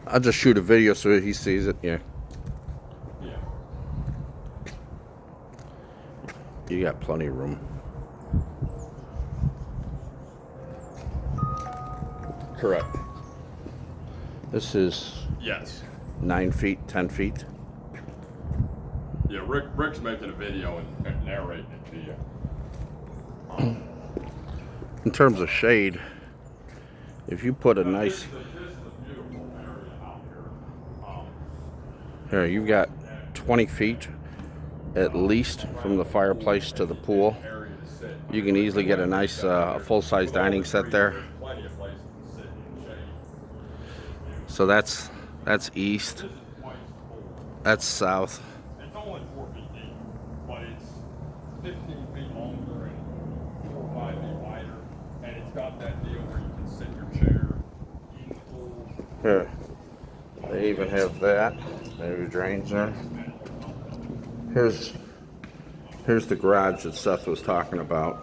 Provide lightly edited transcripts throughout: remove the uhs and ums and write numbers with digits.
I'll just shoot a video so he sees it. Yeah. Yeah. You got plenty of room. Correct. This is Yes. 9 feet, 10 feet. Yeah, Rick's making a video and narrating it to you. In terms of shade, if you put a nice... This is a beautiful area out here. Here, you've got 20 feet at least from the fireplace to the pool. Area to sit. You can easily get a nice full-size dining set there. Plenty of places to sit in shade. So that's east. This is quite cold. That's south. It's only 4 feet deep, but it's 15 feet longer and 4 or 5 feet wider. And it's got that deal where you can sit your chair in the pool. Here, they even have that. There's drains there. Here's the garage that Seth was talking about.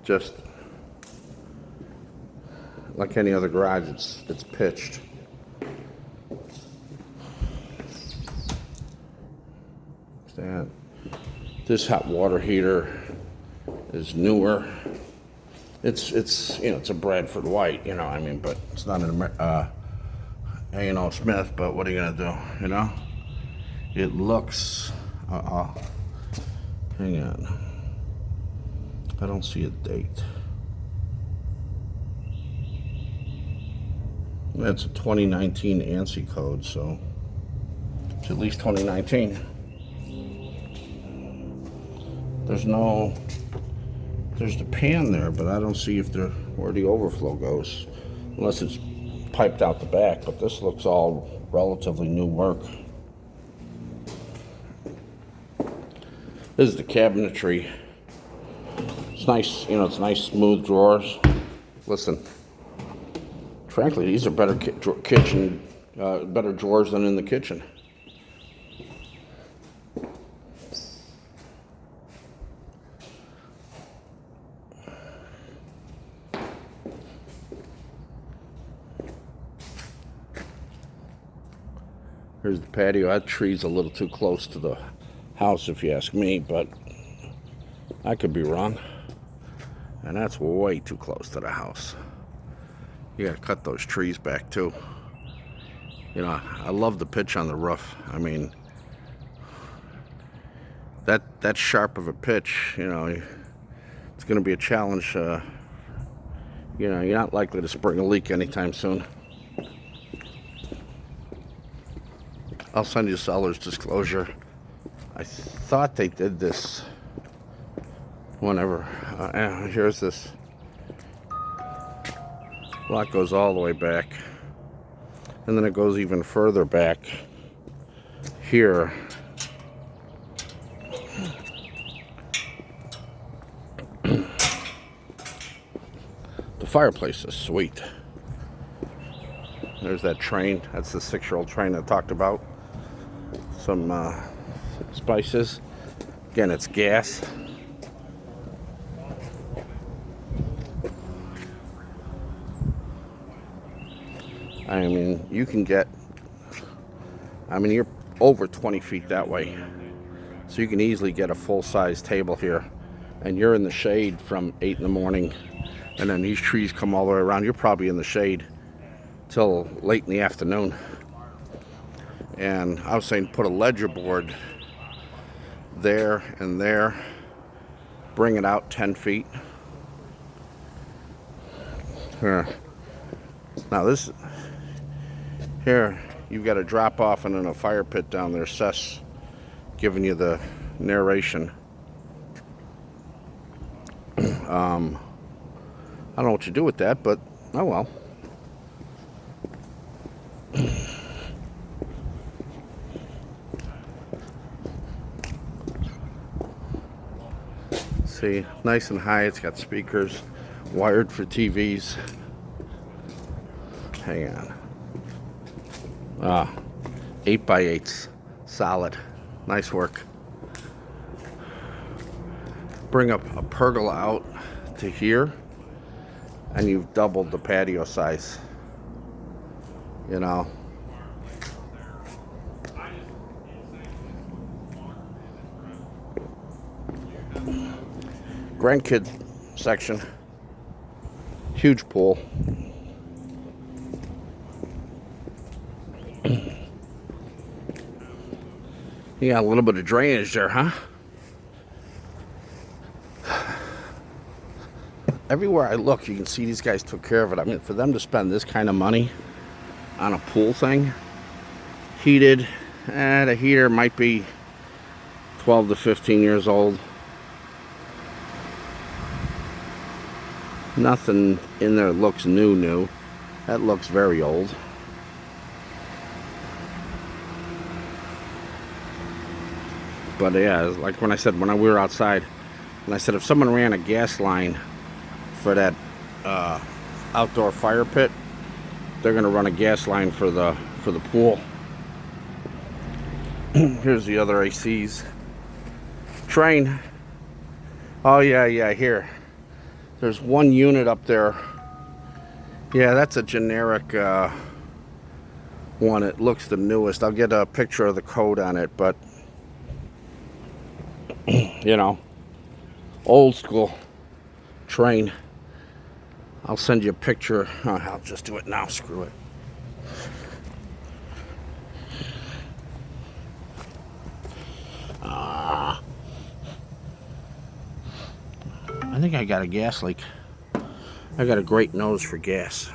Just like any other garage, it's pitched. That this hot water heater is newer. It's it's a Bradford White, I mean, but it's not an A&O Smith. But what are you gonna do? It looks. Hang on. I don't see a date. That's a 2019 ANSI code, so it's at least 2019. There's the pan there, but I don't see where the overflow goes, unless it's piped out the back. But this looks all relatively new work. This is the cabinetry. It's nice, it's nice smooth drawers. Listen, frankly, these are better better drawers than in the kitchen. Here's the patio. That tree's a little too close to the house, if you ask me, but I could be wrong. And that's way too close to the house. You gotta cut those trees back too. I love the pitch on the roof. I mean, that sharp of a pitch, it's gonna be a challenge. You're not likely to spring a leak anytime soon. I'll send you seller's disclosure. I thought they did this whenever. Here's this lot goes all the way back, and then it goes even further back here. The fireplace is sweet. There's that train. That's the 6-year-old train I talked about. Some spices. Again, it's gas. I mean, you can get, you're over 20 feet that way. So you can easily get a full-size table here. And you're in the shade from 8 in the morning. And then these trees come all the way around. You're probably in the shade till late in the afternoon. And I was saying put a ledger board there and there. Bring it out 10 feet. Here. Now this, here, you've got a drop off and then a fire pit down there. Seth's giving you the narration. I don't know what you do with that, but oh well. See, nice and high. It's got speakers, wired for TVs. Hang on. 8x8s, solid, nice work. Bring up a pergola out to here, and you've doubled the patio size. You know. Grandkid section. Huge pool. You got a little bit of drainage there, huh? Everywhere I look, you can see these guys took care of it. I mean, for them to spend this kind of money on a pool thing, heated, the heater might be 12 to 15 years old. Nothing in there looks new. That looks very old. But yeah, like when I said, when we were outside, and I said if someone ran a gas line for that outdoor fire pit, they're gonna run a gas line for the pool. Here's the other ACs. Train. Oh yeah, here. There's one unit up there. Yeah, that's a generic one. It looks the newest. I'll get a picture of the code on it, but you know, old school train. I'll send you a picture. Oh, I'll just do it now. Screw it. I think I got a gas leak. I got a great nose for gas.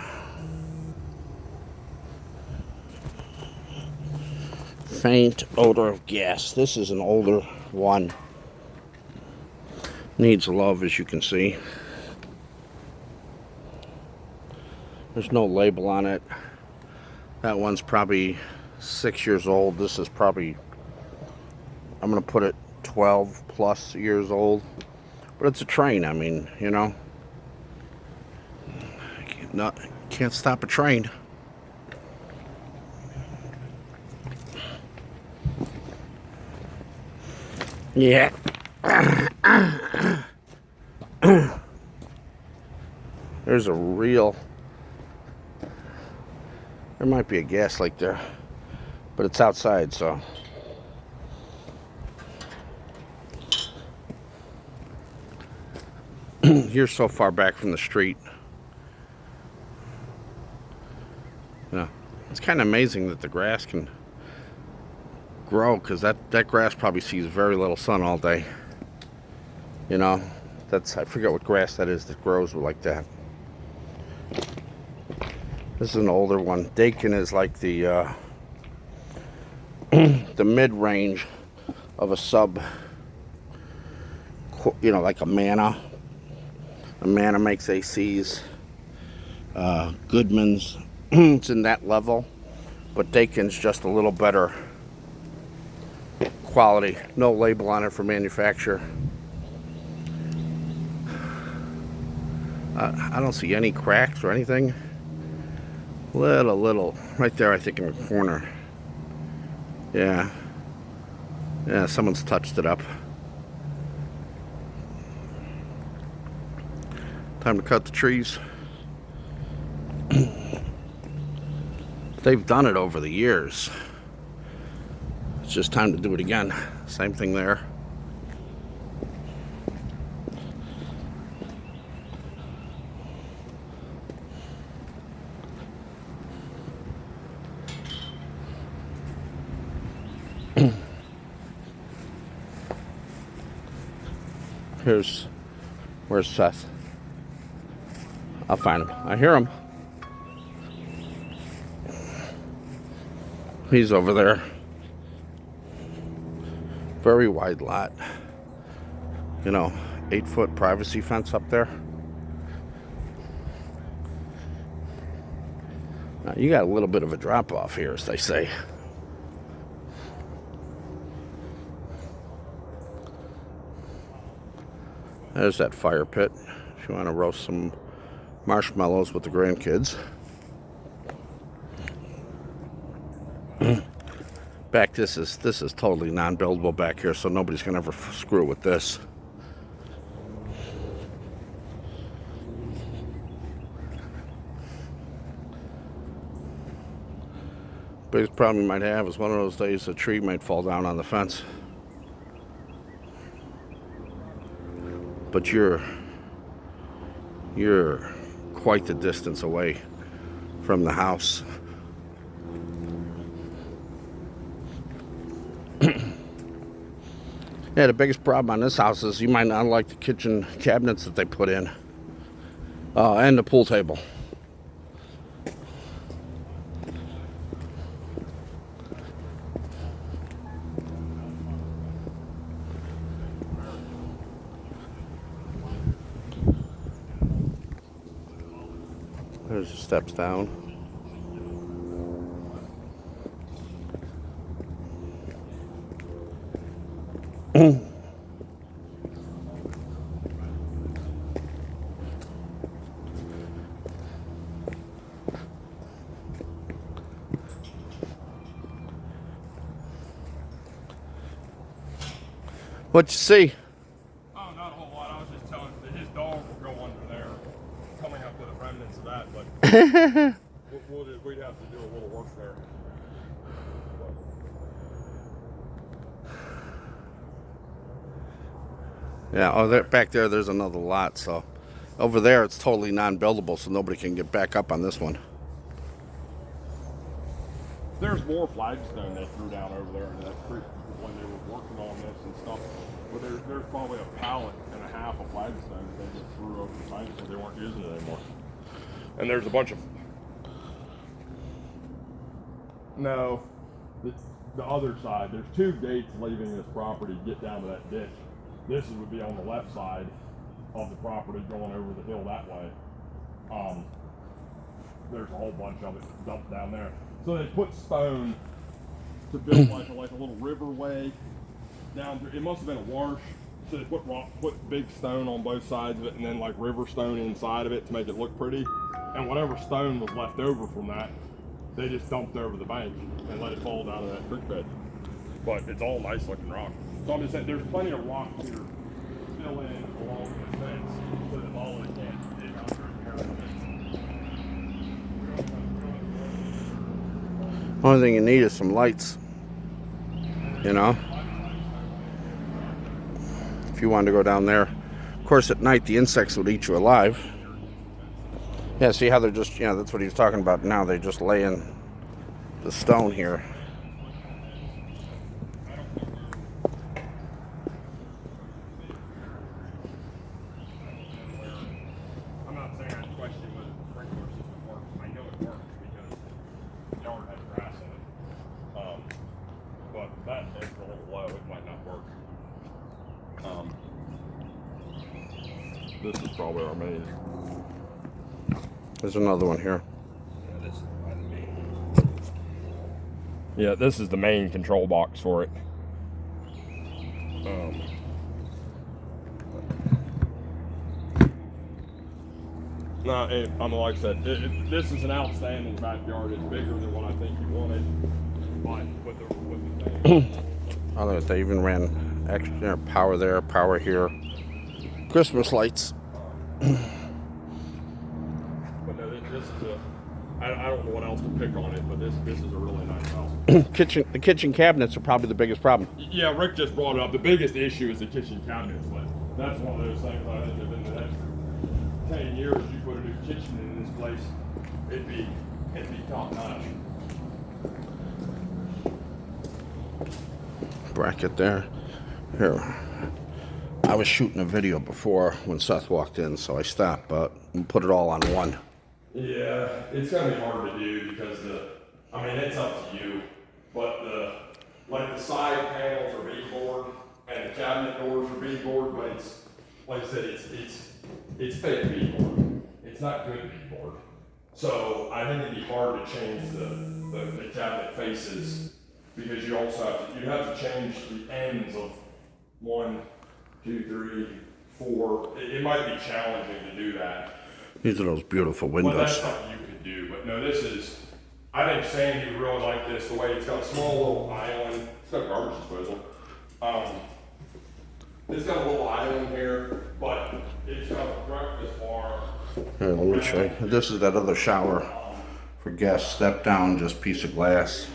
Faint odor of gas. This is an older one. Needs love, as you can see. There's no label on it. That one's probably 6 years old. This is probably, I'm gonna put it 12 plus years old. But it's a train, I mean, you know. Can't stop a train. Yeah. There's a real... There might be a gas leak there, but it's outside, so... You're so far back from the street. Yeah, it's kind of amazing that the grass can grow, because that grass probably sees very little sun all day. You know, that's, I forget what grass that is that grows like that. This is an older one. Dakin is like the the mid-range of a sub, you know, like a Manna. A Manna makes ACs. Goodman's, it's in that level, but Dakin's just a little better quality. No label on it for manufacturer. I don't see any cracks or anything. Little, right there, I think, in the corner. Yeah, someone's touched it up. Time to cut the trees. They've done it over the years. It's just time to do it again. Same thing there. Where's Seth? I'll find him. I hear him. He's over there. Very wide lot. You know, 8-foot privacy fence up there. Now, you got a little bit of a drop off here, as they say. There's that fire pit if you want to roast some marshmallows with the grandkids. Back, this is totally non-buildable back here, so nobody's gonna ever screw with this. Biggest problem you might have is one of those days a tree might fall down on the fence. But you're quite the distance away from the house. Yeah, the biggest problem on this house is you might not like the kitchen cabinets that they put in, and the pool table. There's the steps down. What'd you see? Oh, not a whole lot. I was just telling him that his dog will go under there, coming up with the remnants of that, but we'd have to do a little work there. Yeah, oh, there, back there, there's another lot. So over there, it's totally non-buildable, so nobody can get back up on this one. There's more flagstone they threw down over there into that creek when they were working on this and stuff. But there's probably a pallet and a half of flagstone that they just threw over the bank because they weren't using it anymore. And there's a bunch of... No, the other side. There's two gates leaving this property to get down to that ditch. This would be on the left side of the property going over the hill that way. There's a whole bunch of it dumped down there. So they put stone to build like a little riverway down through. It must have been a wash. So they put big stone on both sides of it and then like river stone inside of it to make it look pretty. And whatever stone was left over from that, they just dumped over the bank and let it fall down to that creek bed. But it's all nice looking rock. So I'm just saying there's plenty of rock here to fill in along the fence so that all they can't dig under here. Only thing you need is some lights, you know, if you wanted to go down there. Of course, at night, the insects would eat you alive. Yeah, see how they're just, you know, that's what he was talking about now. They just lay in the stone here. I'm not saying I question whether the sprinkler system works. I know it works because the yard has grass in it. But that is a little low. It might not work. This is probably our main. There's another one here. Yeah, this is by the main. Yeah, this is the main control box for it. No, like I said, this is an outstanding backyard. It's bigger than what I think you wanted. But with the thing. I don't know if they even ran extra power there, power here. Christmas lights. But no, this is I don't know what else to pick on it, but this is a really nice house. The kitchen cabinets are probably the biggest problem. Yeah, Rick just brought it up. The biggest issue is the kitchen cabinets, but that's one of those things I think within the next 10 years, you put a new kitchen in this place, it'd be top notch. Bracket there. Here. I was shooting a video before when Seth walked in, so I stopped, but we'll put it all on one. Yeah, it's gonna be hard to do because it's up to you, but the side panels are beadboard and the cabinet doors are beadboard, but it's like I said, it's fake beadboard. It's not good beadboard. So I think it'd be hard to change the cabinet faces because you also have to change the ends of 1, 2, 3, 4. It might be challenging to do that. These are those beautiful windows. Well, that's something you could do, but no, I think Sandy would really like this, the way it's got a small little island. It's got a garbage disposal. It's got a little island here, but it's got a breakfast bar. Here, let me show you. This is that other shower for guests. Step down, just piece of glass.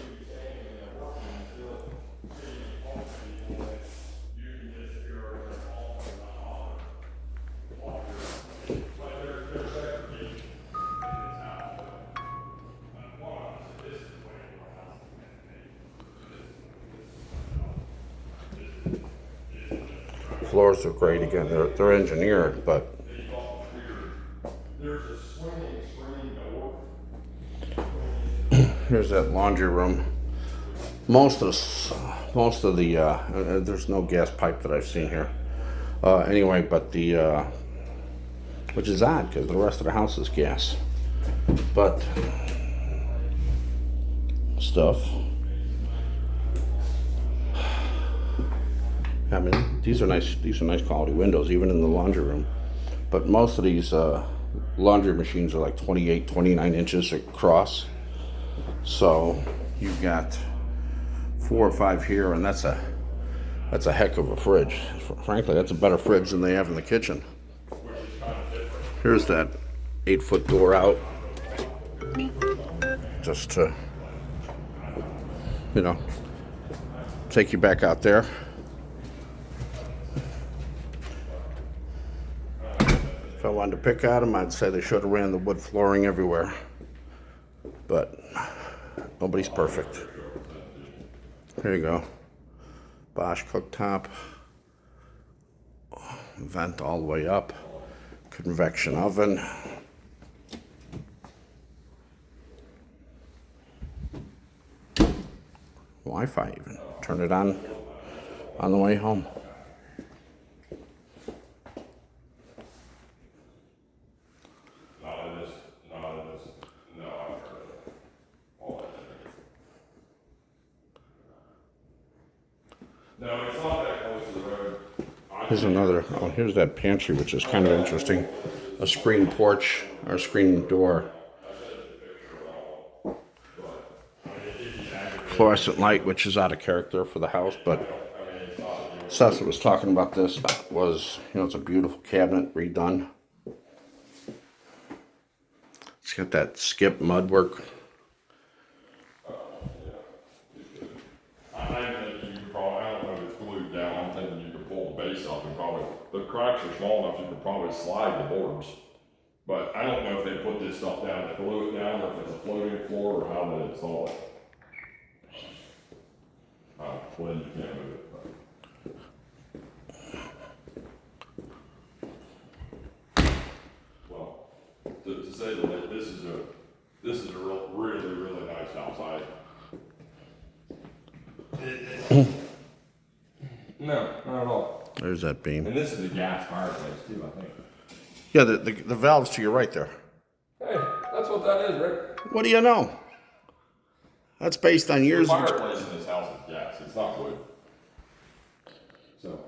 floors are great. Again, they're engineered, but There's a swinging screen door. here's that laundry room. Most of the there's no gas pipe that I've seen here. Anyway, but the which is odd because the rest of the house is gas. But stuff. I mean, these are nice. These are nice quality windows, even in the laundry room. But most of these laundry machines are like 28, 29 inches across. So you've got 4 or 5 here, and that's a heck of a fridge. Frankly, that's a better fridge than they have in the kitchen. Here's that 8-foot door out, just to, you know, take you back out there. If I wanted to pick at them, I'd say they should have ran the wood flooring everywhere. But nobody's perfect. Here you go. Bosch cooktop. Vent all the way up. Convection oven. Wi-Fi even. Turn it on the way home. No, it's not that close to the road. Here's another, oh, here's that pantry, which is kind of interesting. A screen porch, or a screen door. Fluorescent light, which is out of character for the house, but Seth was talking about this, was, you know, it's a beautiful cabinet, redone. It's got that skip mud work. I don't know if it's glued down. I'm thinking you could pull the base up and probably, the cracks are small enough you could probably slide the boards. But I don't know if they put this stuff down to glue it down, or if it's a floating floor, or how they install it. Well, you can't move it. Well, to say that this is a really nice house. No, not at all. There's that beam. And this is a gas fireplace too, I think. Yeah, the valve's to your right there. Hey, that's what that is, Rick. What do you know? That's based on years The of... fireplace in this house is gas. It's not wood. So.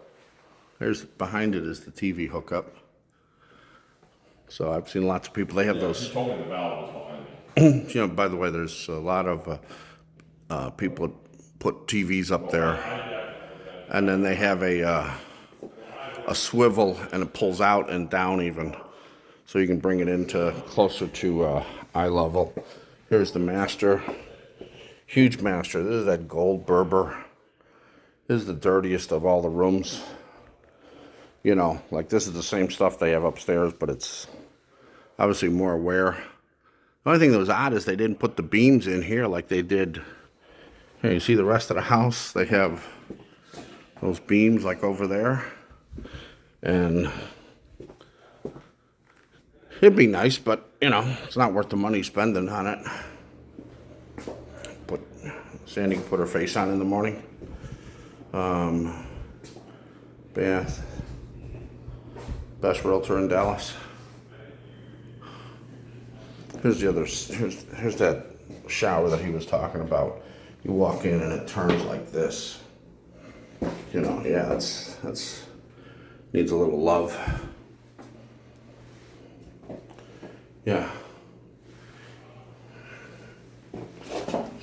There's, behind it is the TV hookup. So I've seen lots of people, they have Yeah, those... you told me the valve was behind me. You know, by the way, there's a lot of people that put TVs up there, and then they have a swivel, and it pulls out and down even, so you can bring it into closer to eye level. Here's the master, huge master. This is that gold Berber. This is the dirtiest of all the rooms. You know, like this is the same stuff they have upstairs, but it's obviously more aware. The only thing that was odd is they didn't put the beams in here like they did. Here, you see the rest of the house? They have those beams like over there. And it'd be nice, but, you know, it's not worth the money spending on it. But Sandy can put her face on in the morning. Bath. Best realtor in Dallas. Here's the other, here's that shower that he was talking about. You walk in and it turns like this. You know, yeah, that's needs a little love. Yeah.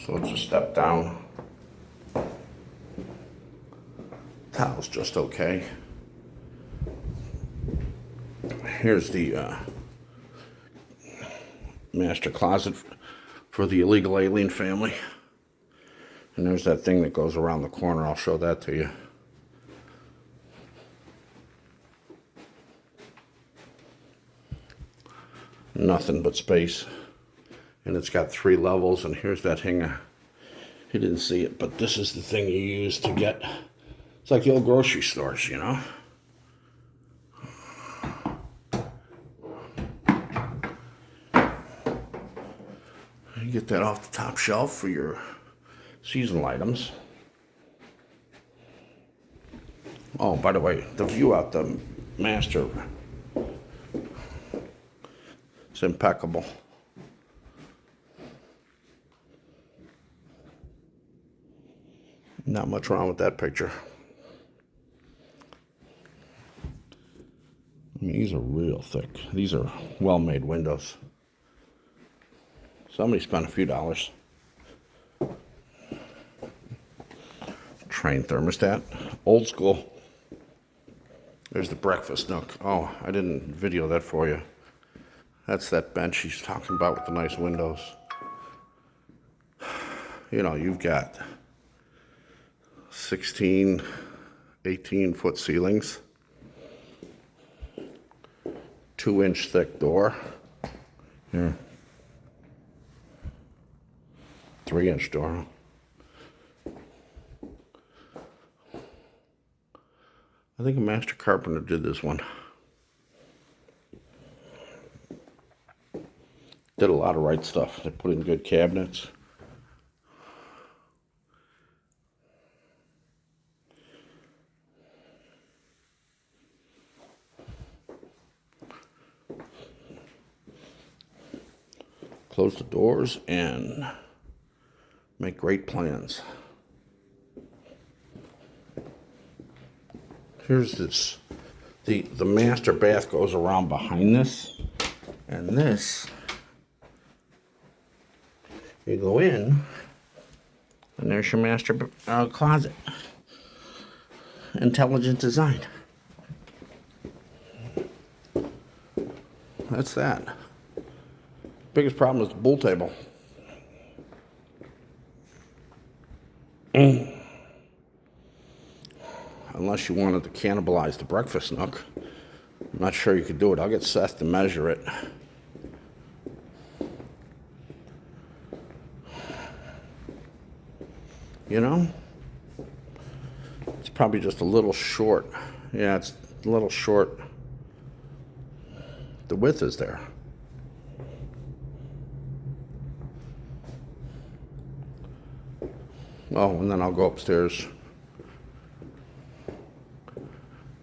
So let's just step down. Tile's just okay. Here's the master closet for the illegal alien family. And there's that thing that goes around the corner. I'll show that to you. Nothing but space. And it's got 3 levels, and here's that hanger. He didn't see it, but this is the thing you use to get, it's like the old grocery stores, you know? You get that off the top shelf for your seasonal items. Oh, by the way, the view out the master is impeccable. Not much wrong with that picture. I mean, these are real thick. These are well-made windows. Somebody spent a few dollars. Train thermostat. Old school. There's the breakfast nook. Oh, I didn't video that for you. That's that bench he's talking about with the nice windows. You know, you've got 16, 18-foot ceilings. 2-inch thick door. Here. 3-inch door. I think a master carpenter did this one. Did a lot of right stuff. They put in good cabinets. Close the doors and make great plans. Here's this. The master bath goes around behind this. And this, you go in, and there's your master closet. Intelligent design. That's that. Biggest problem is the pool table. Unless you wanted to cannibalize the breakfast nook. I'm not sure you could do it. I'll get Seth to measure it. You know? It's probably just a little short. Yeah, it's a little short. The width is there. Oh, and then I'll go upstairs.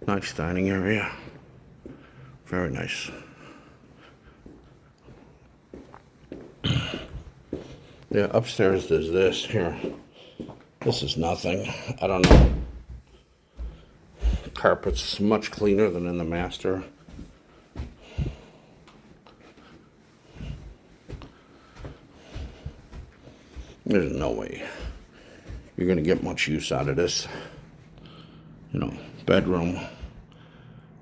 Nice dining area. Very nice. Yeah, upstairs there's this here. This is nothing. I don't know. Carpet's much cleaner than in the master. There's no way you're gonna get much use out of this. You know, bedroom.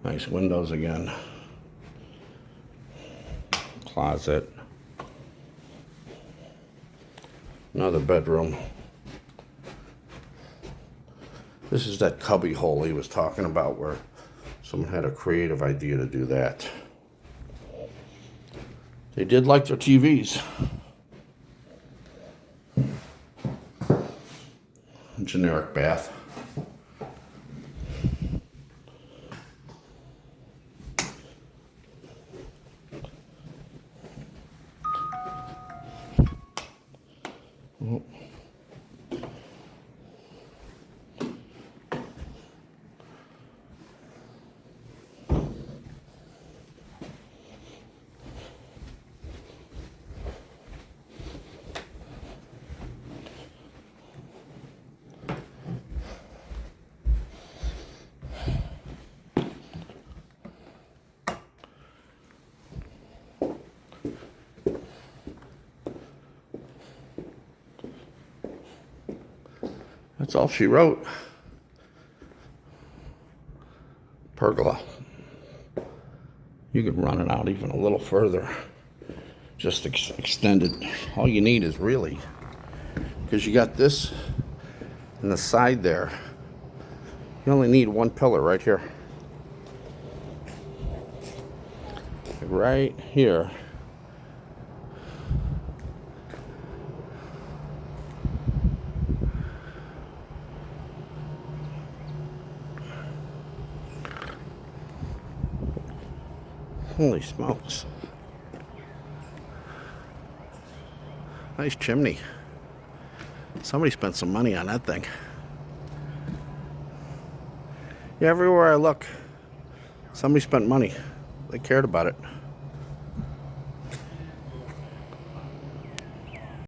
Nice windows again. Closet. Another bedroom. This is that cubby hole he was talking about where someone had a creative idea to do that. They did like their TVs. Generic bath. That's all she wrote. Pergola. You could run it out even a little further. Just extend it. All you need is really, because you got this in the side there. You only need one pillar right here. Right here. Holy smokes. Nice chimney. Somebody spent some money on that thing. Yeah, everywhere I look, somebody spent money. They cared about it.